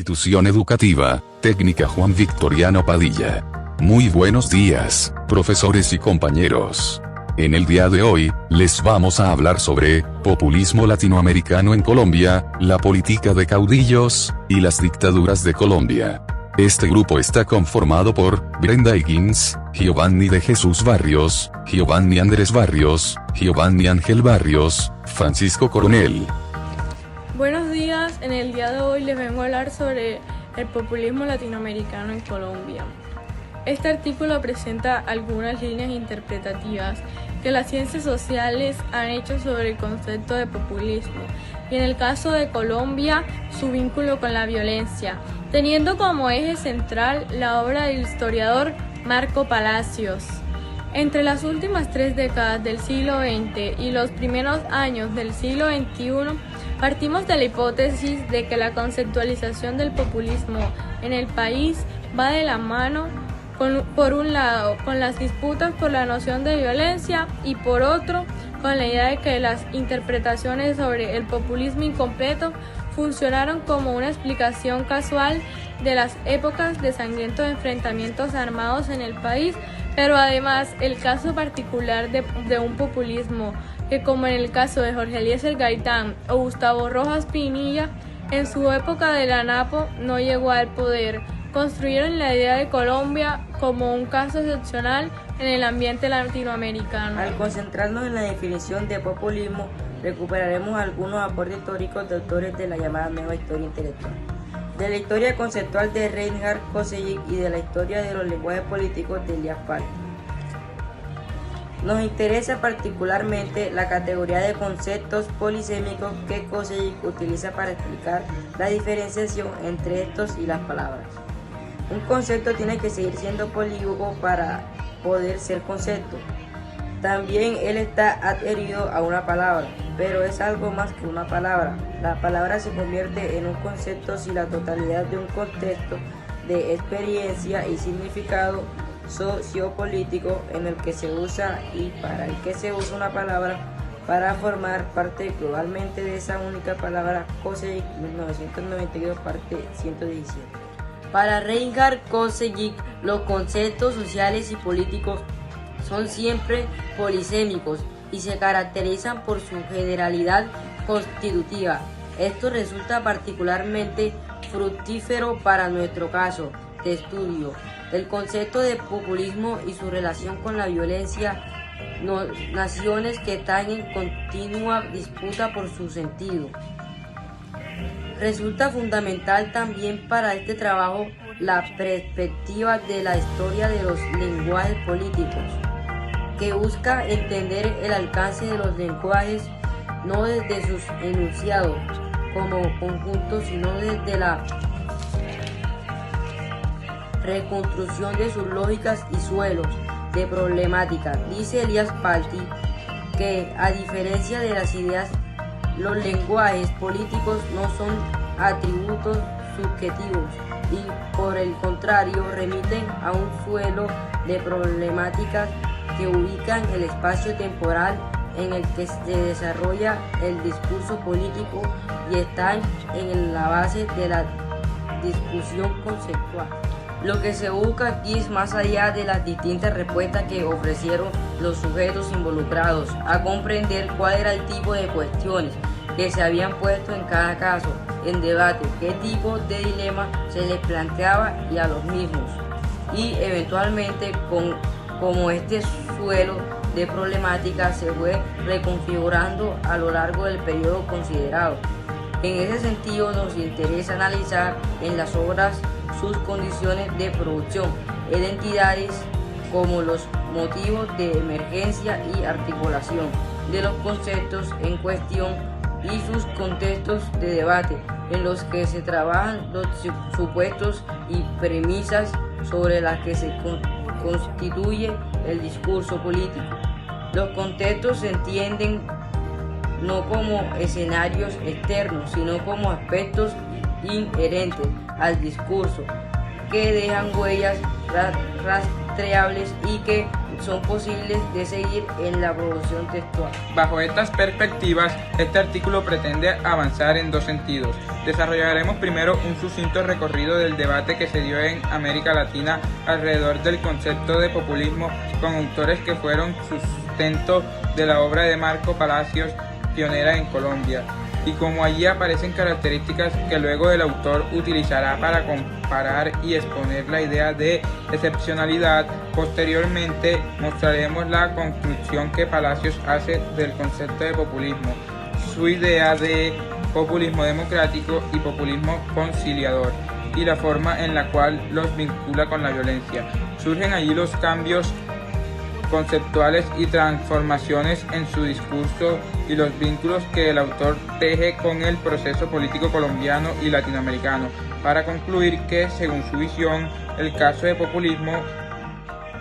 Institución Educativa, Técnica Juan Victoriano Padilla. Muy buenos días, profesores y compañeros. En el día de hoy, les vamos a hablar sobre populismo latinoamericano en Colombia, la política de caudillos, y las dictaduras de Colombia. Este grupo está conformado por Brenda Higgins, Giovanni de Jesús Barrios, Giovanni Andrés Barrios, Giovanni Ángel Barrios, Francisco Coronel. Buenos días, en el día de hoy les vengo a hablar sobre el populismo latinoamericano en Colombia. Este artículo presenta algunas líneas interpretativas que las ciencias sociales han hecho sobre el concepto de populismo y en el caso de Colombia su vínculo con la violencia, teniendo como eje central la obra del historiador Marco Palacios. Entre las últimas 3 décadas del siglo XX y los primeros años del siglo XXI, partimos de la hipótesis de que la conceptualización del populismo en el país va de la mano, por un lado, con las disputas por la noción de violencia y por otro, con la idea de que las interpretaciones sobre el populismo incompleto funcionaron como una explicación casual de las épocas de sangrientos enfrentamientos armados en el país, pero además el caso particular de un populismo que, como en el caso de Jorge Eliezer Gaitán o Gustavo Rojas Pinilla, en su época de la Napo no llegó al poder, construyeron la idea de Colombia como un caso excepcional en el ambiente latinoamericano. Al concentrarnos en la definición de populismo, recuperaremos algunos aportes históricos de autores de la llamada nueva historia intelectual, de la historia conceptual de Reinhard Koselleck y de la historia de los lenguajes políticos de Elias Palty. Nos interesa particularmente la categoría de conceptos polisémicos que Koselleck utiliza para explicar la diferenciación entre estos y las palabras. Un concepto tiene que seguir siendo polígono para poder ser concepto. También él está adherido a una palabra, pero es algo más que una palabra. La palabra se convierte en un concepto si la totalidad de un contexto de experiencia y significado sociopolítico en el que se usa y para el que se usa una palabra para formar parte globalmente de esa única palabra. Koselleck, 1992, parte 117. Para Reinhard Koselleck, los conceptos sociales y políticos son siempre polisémicos y se caracterizan por su generalidad constitutiva. Esto resulta particularmente fructífero para nuestro caso de estudio. El concepto de populismo y su relación con la violencia, naciones que están en continua disputa por su sentido. Resulta fundamental también para este trabajo la perspectiva de la historia de los lenguajes políticos, que busca entender el alcance de los lenguajes no desde sus enunciados como conjuntos, sino desde la reconstrucción de sus lógicas y suelos de problemática. Dice Elias Palty que, a diferencia de las ideas, los lenguajes políticos no son atributos subjetivos y, por el contrario, remiten a un suelo de problemáticas que ubican el espacio temporal en el que se desarrolla el discurso político y están en la base de la discusión conceptual. Lo que se busca aquí es, más allá de las distintas respuestas que ofrecieron los sujetos involucrados, a comprender cuál era el tipo de cuestiones que se habían puesto en cada caso en debate, qué tipo de dilema se les planteaba y a los mismos, y eventualmente cómo este suelo de problemática se fue reconfigurando a lo largo del periodo considerado. En ese sentido, nos interesa analizar en las obras sus condiciones de producción, identidades como los motivos de emergencia y articulación de los conceptos en cuestión y sus contextos de debate en los que se trabajan los supuestos y premisas sobre las que se constituye el discurso político. Los contextos se entienden no como escenarios externos, sino como aspectos inherentes al discurso, que dejan huellas rastreables y que son posibles de seguir en la producción textual. Bajo estas perspectivas, este artículo pretende avanzar en dos sentidos. Desarrollaremos primero un sucinto recorrido del debate que se dio en América Latina alrededor del concepto de populismo con autores que fueron sustento de la obra de Marco Palacios, pionera en Colombia, y como allí aparecen características que luego el autor utilizará para comparar y exponer la idea de excepcionalidad. Posteriormente mostraremos la construcción que Palacios hace del concepto de populismo, su idea de populismo democrático y populismo conciliador, y la forma en la cual los vincula con la violencia. Surgen allí los cambios conceptuales y transformaciones en su discurso y los vínculos que el autor teje con el proceso político colombiano y latinoamericano, para concluir que, según su visión, el caso de populismo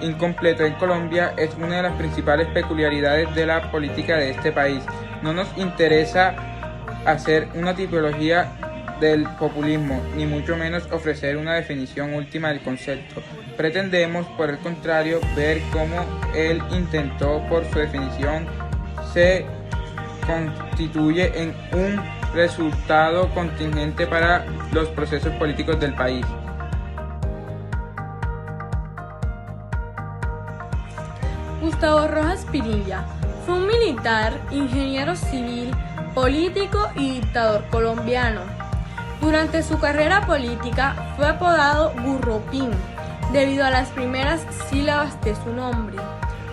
incompleto en Colombia es una de las principales peculiaridades de la política de este país. No nos interesa hacer una tipología del populismo, ni mucho menos ofrecer una definición última del concepto. Pretendemos, por el contrario, ver cómo el intento, por su definición, se constituye en un resultado contingente para los procesos políticos del país. Gustavo Rojas Pinilla fue un militar, ingeniero civil, político y dictador colombiano. Durante su carrera política fue apodado Gurropín, debido a las primeras sílabas de su nombre.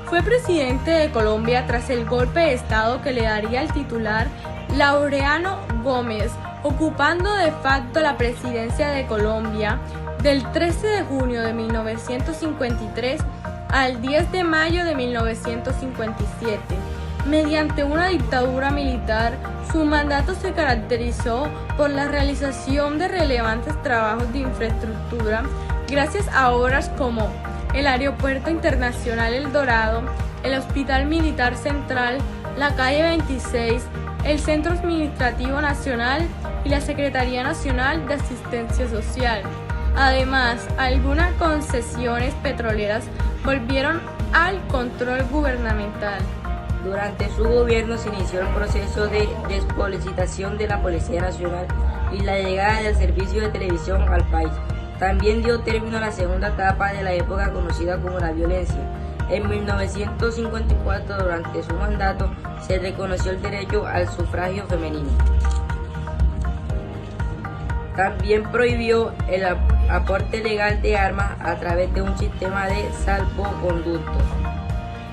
Fue presidente de Colombia tras el golpe de Estado que le daría el titular Laureano Gómez, ocupando de facto la presidencia de Colombia del 13 de junio de 1953 al 10 de mayo de 1957. Mediante una dictadura militar, su mandato se caracterizó por la realización de relevantes trabajos de infraestructura gracias a obras como el Aeropuerto Internacional El Dorado, el Hospital Militar Central, la Calle 26, el Centro Administrativo Nacional y la Secretaría Nacional de Asistencia Social. Además, algunas concesiones petroleras volvieron al control gubernamental. Durante su gobierno se inició el proceso de despolitización de la Policía Nacional y la llegada del servicio de televisión al país. También dio término a la segunda etapa de la época conocida como la violencia. En 1954, durante su mandato, se reconoció el derecho al sufragio femenino. También prohibió el aporte legal de armas a través de un sistema de salvoconductos.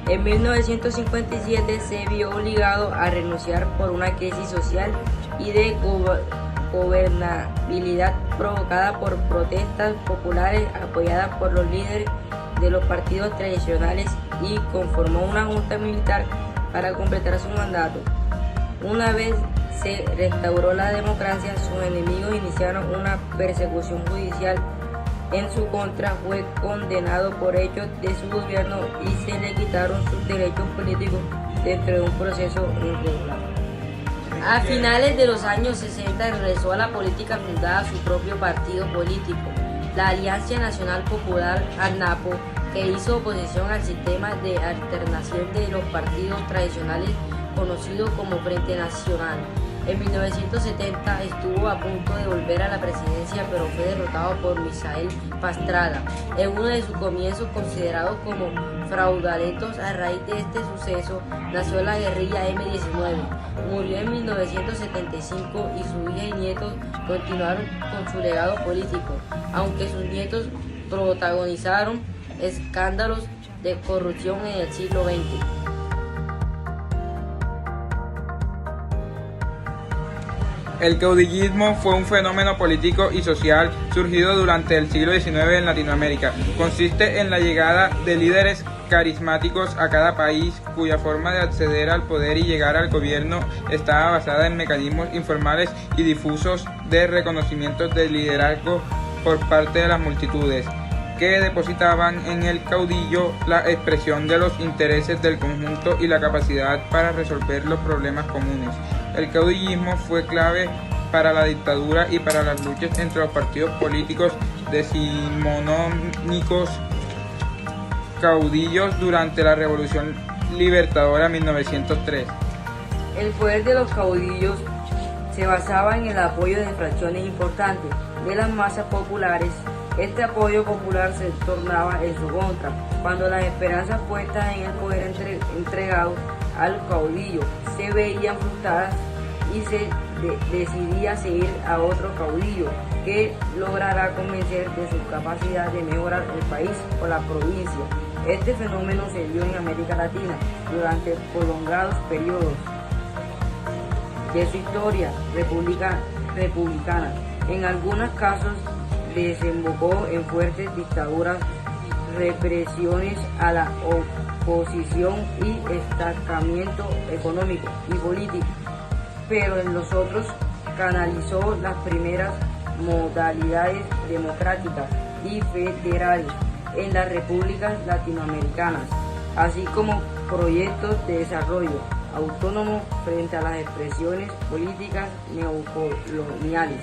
En 1957 se vio obligado a renunciar por una crisis social y de gobernabilidad provocada por protestas populares apoyadas por los líderes de los partidos tradicionales, y conformó una junta militar para completar su mandato. Una vez se restauró la democracia, sus enemigos iniciaron una persecución judicial en su contra. Fue condenado por hechos de su gobierno y se le quitaron sus derechos políticos dentro de un proceso irregular. A finales de los años 60 regresó a la política fundada su propio partido político, la Alianza Nacional Popular (ANAPO), que hizo oposición al sistema de alternación de los partidos tradicionales conocido como Frente Nacional. En 1970 estuvo a punto de volver a la presidencia, pero fue derrotado por Misael Pastrana en uno de sus comienzos considerados como fraudulentos. A raíz de este suceso nació la guerrilla M-19. Murió en 1975 y su hija y nietos continuaron con su legado político, aunque sus nietos protagonizaron escándalos de corrupción en el siglo XX. El caudillismo fue un fenómeno político y social surgido durante el siglo XIX en Latinoamérica. Consiste en la llegada de líderes carismáticos a cada país, cuya forma de acceder al poder y llegar al gobierno estaba basada en mecanismos informales y difusos de reconocimiento del liderazgo por parte de las multitudes, que depositaban en el caudillo la expresión de los intereses del conjunto y la capacidad para resolver los problemas comunes. El caudillismo fue clave para la dictadura y para las luchas entre los partidos políticos decimonónicos caudillos durante la Revolución Libertadora en 1903. El poder de los caudillos se basaba en el apoyo de fracciones importantes de las masas populares. Este apoyo popular se tornaba en su contra cuando las esperanzas puestas en el poder entregado al caudillo se veían frustradas y se decidía seguir a otro caudillo que lograra convencer de su capacidad de mejorar el país o la provincia. Este fenómeno se dio en América Latina durante prolongados periodos de su historia republicana. En algunos casos desembocó en fuertes dictaduras, represiones a la oposición y estancamiento económico y político, pero en los otros canalizó las primeras modalidades democráticas y federales en las repúblicas latinoamericanas, así como proyectos de desarrollo autónomo frente a las expresiones políticas neocoloniales.